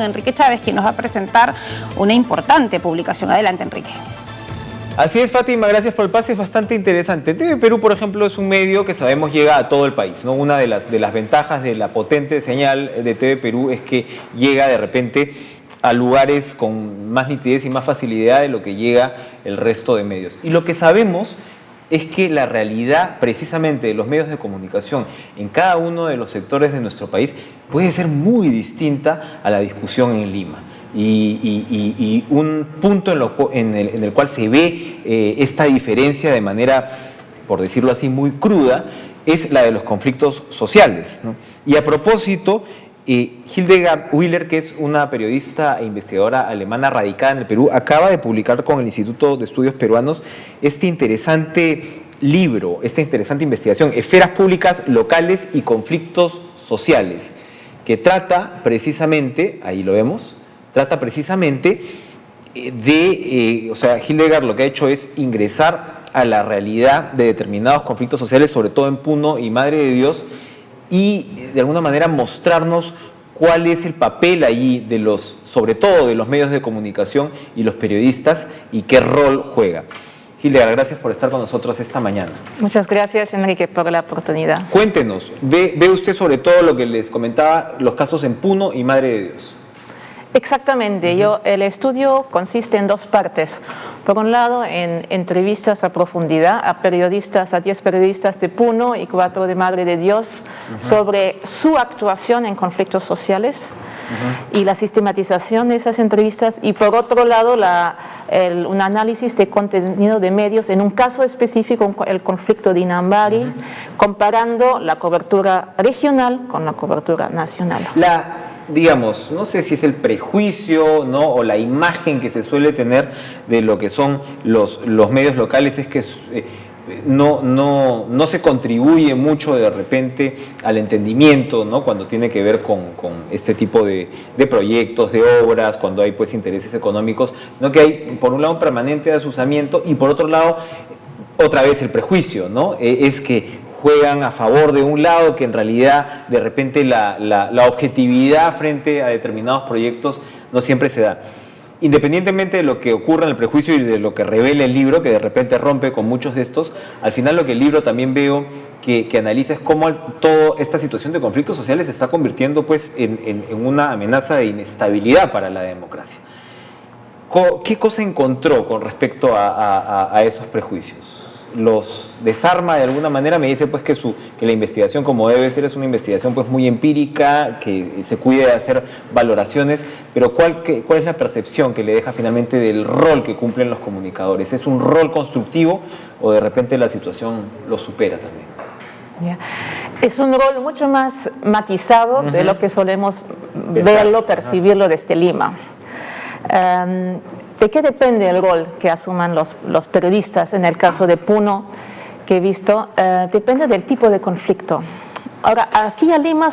Enrique Chávez, quien nos va a presentar una importante publicación. Adelante, Enrique. Así es, Fátima, gracias por el pase, es bastante interesante. TV Perú, por ejemplo, es un medio que sabemos llega a todo el país, ¿no? Una de las ventajas de la potente señal de TV Perú es que llega de repente a lugares con más nitidez y más facilidad de lo que llega el resto de medios. Y lo que sabemos es que la realidad precisamente de los medios de comunicación en cada uno de los sectores de nuestro país puede ser muy distinta a la discusión en Lima. Y un punto en el cual se ve esta diferencia de manera, por decirlo así, muy cruda, es la de los conflictos sociales, ¿no? Y a propósito, Hildegard Willer, que es una periodista e investigadora alemana radicada en el Perú, acaba de publicar con el Instituto de Estudios Peruanos este interesante libro, esta interesante investigación, Esferas Públicas Locales y Conflictos Sociales, que trata precisamente, ahí lo vemos, trata precisamente de, o sea, Hildegard lo que ha hecho es ingresar a la realidad de determinados conflictos sociales, sobre todo en Puno y Madre de Dios, y de alguna manera mostrarnos cuál es el papel allí de los, sobre todo de los medios de comunicación y los periodistas y qué rol juega. Hildegard, gracias por estar con nosotros esta mañana. Muchas gracias, Enrique, por la oportunidad. Cuéntenos, ve usted sobre todo lo que les comentaba, los casos en Puno y Madre de Dios. Exactamente, el estudio consiste en dos partes. Por un lado, en entrevistas a profundidad a 10 periodistas de Puno y 4 de Madre de Dios sobre su actuación en conflictos sociales y la sistematización de esas entrevistas. Y por otro lado, un análisis de contenido de medios, en un caso específico, el conflicto de Inambari, comparando la cobertura regional con la cobertura nacional. Digamos, no sé si es el prejuicio, ¿no?, o la imagen que se suele tener de lo que son los medios locales, es que no se contribuye mucho de repente al entendimiento, ¿no?, cuando tiene que ver con este tipo de proyectos, de obras, cuando hay pues intereses económicos, ¿no?, que hay por un lado un permanente asusamiento y por otro lado otra vez el prejuicio, ¿no? Es que juegan a favor de un lado, que en realidad de repente la objetividad frente a determinados proyectos no siempre se da. Independientemente de lo que ocurra en el prejuicio y de lo que revela el libro, que de repente rompe con muchos de estos, al final lo que el libro también veo que analiza es cómo toda esta situación de conflictos sociales se está convirtiendo pues en una amenaza de inestabilidad para la democracia. ¿Qué cosa encontró con respecto a esos prejuicios? ¿Los desarma de alguna manera? Me dice pues que la investigación, como debe ser, es una investigación pues muy empírica, que se cuide de hacer valoraciones, pero ¿cuál es la percepción que le deja finalmente del rol que cumplen los comunicadores? ¿Es un rol constructivo o de repente la situación lo supera también? Es un rol mucho más matizado de lo que solemos verlo, percibirlo desde Lima. ¿De qué depende el rol que asuman los periodistas? En el caso de Puno, que he visto, depende del tipo de conflicto. Ahora, aquí a Lima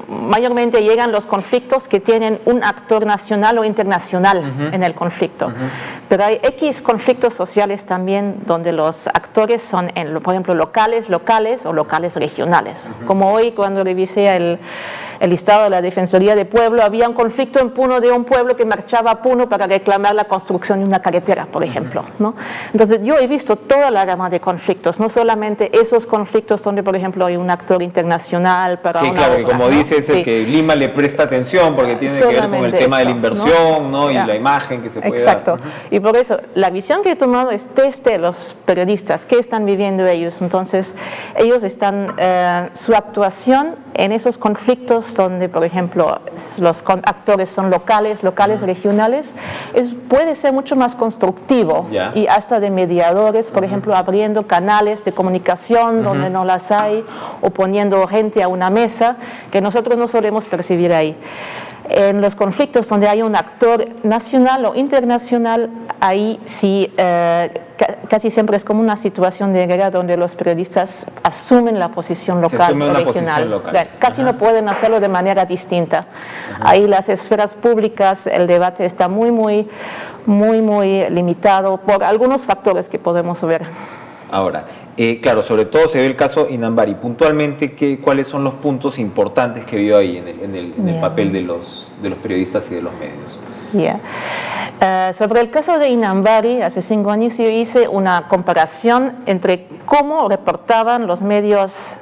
mayormente llegan los conflictos que tienen un actor nacional o internacional en el conflicto. Pero hay X conflictos sociales también donde los actores son, por ejemplo, locales o locales regionales. Como hoy, cuando revisé el listado de la Defensoría de Pueblo, había un conflicto en Puno de un pueblo que marchaba a Puno para reclamar la construcción de una carretera, por ejemplo, ¿no? Entonces, yo he visto toda la gama de conflictos, no solamente esos conflictos donde, por ejemplo, hay un actor internacional para una claro, obra, y como ¿no? dices, el que Lima le presta atención porque tiene que ver con el tema de la inversión, ¿no? Y la imagen que se puede Exacto. dar. Y por eso, la visión que he tomado es desde los periodistas, ¿qué están viviendo ellos? Entonces, ellos están, su actuación en esos conflictos donde, por ejemplo, los actores son locales, regionales, puede ser mucho más constructivo y hasta de mediadores, por ejemplo, abriendo canales de comunicación donde no las hay o poniendo gente a una mesa que nosotros no solemos percibir ahí. En los conflictos donde hay un actor nacional o internacional, ahí sí, casi siempre es como una situación de guerra donde los periodistas asumen la posición local o regional. Casi no pueden hacerlo de manera distinta. Ahí las esferas públicas, el debate está muy limitado por algunos factores que podemos ver. Ahora, claro, sobre todo se ve el caso Inambari. Puntualmente, ¿cuáles son los puntos importantes que vio ahí en el papel de los periodistas y de los medios? Sobre el caso de Inambari, hace 5 años yo hice una comparación entre cómo reportaban los medios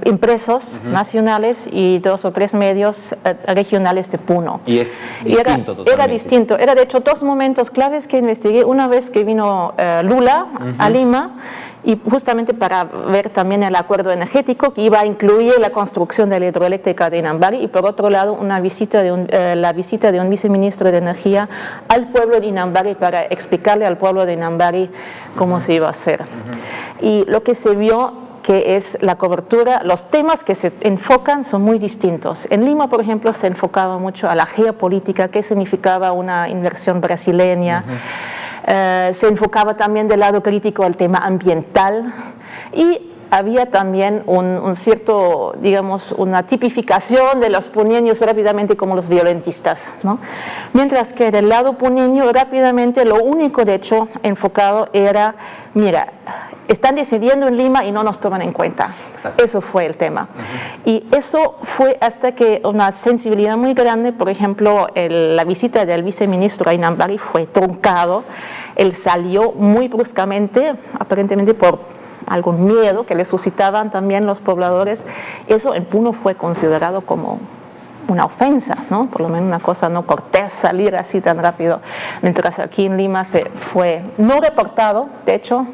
impresos nacionales y 2 o 3 medios regionales de Puno. Y es distinto totalmente. Era distinto. Era de hecho 2 momentos claves que investigué. Una vez que vino Lula a Lima, y justamente para ver también el acuerdo energético que iba a incluir la construcción de la hidroeléctrica de Inambari, y por otro lado la visita de un viceministro de Energía al pueblo de Inambari para explicarle al pueblo de Inambari cómo se iba a hacer. Y lo que se vio que es la cobertura, los temas que se enfocan son muy distintos. En Lima, por ejemplo, se enfocaba mucho a la geopolítica, qué significaba una inversión brasileña. Se enfocaba también del lado crítico al tema ambiental, y había también un cierto, digamos, una tipificación de los puneños rápidamente como los violentistas, ¿no? Mientras que del lado puneño rápidamente lo único de hecho enfocado era, mira, están decidiendo en Lima y no nos toman en cuenta. Exacto. Eso fue el tema. Y eso fue hasta que una sensibilidad muy grande, por ejemplo, la visita del viceministro a Inambari fue truncado. Él salió muy bruscamente, aparentemente por algún miedo que le suscitaban también los pobladores. Eso en Puno fue considerado como una ofensa, ¿no? Por lo menos una cosa no cortés salir así tan rápido. Mientras aquí en Lima se fue no reportado, de hecho,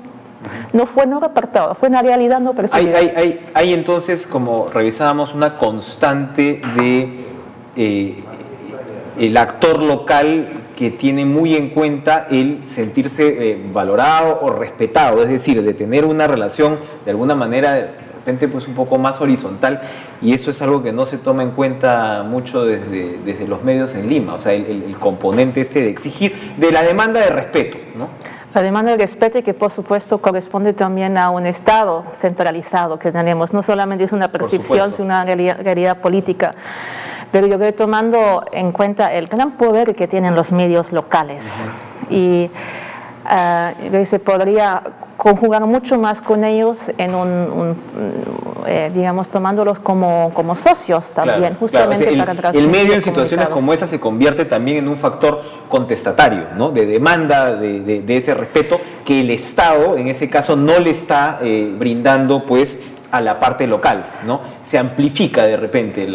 no fue no reportado, fue una realidad no percibida. Hay entonces, como revisábamos, una constante de el actor local que tiene muy en cuenta el sentirse valorado o respetado, es decir, de tener una relación de alguna manera de repente pues un poco más horizontal, y eso es algo que no se toma en cuenta mucho desde los medios en Lima, o sea, el componente de exigir, de la demanda de respeto, ¿no? La demanda de respeto, que por supuesto corresponde también a un Estado centralizado que tenemos, no solamente es una percepción, sino una realidad política. Pero yo creo, tomando en cuenta el gran poder que tienen los medios locales, y se podría conjugar mucho más con ellos en digamos, tomándolos como socios también, claro, justamente claro. O sea, para transmitir. El medio en situaciones como esa se convierte también en un factor contestatario, ¿no? De demanda de ese respeto que el Estado, en ese caso, no le está brindando, pues, a la parte local, ¿no? Se amplifica de repente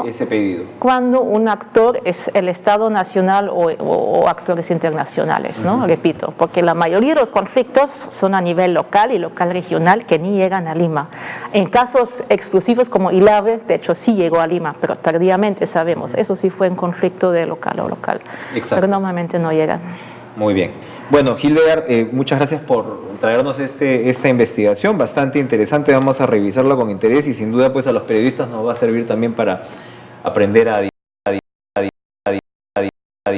ese pedido. Cuando un actor es el Estado nacional o actores internacionales, ¿no? Repito, porque la mayoría de los conflictos son a nivel local y local regional que ni llegan a Lima. En casos exclusivos como Ilave, de hecho sí llegó a Lima, pero tardíamente sabemos, eso sí fue un conflicto de local o local. Exacto. Pero normalmente no llegan. Muy bien. Bueno, Hildegard, muchas gracias por traernos esta investigación, bastante interesante, vamos a revisarla con interés y sin duda pues a los periodistas nos va a servir también para aprender a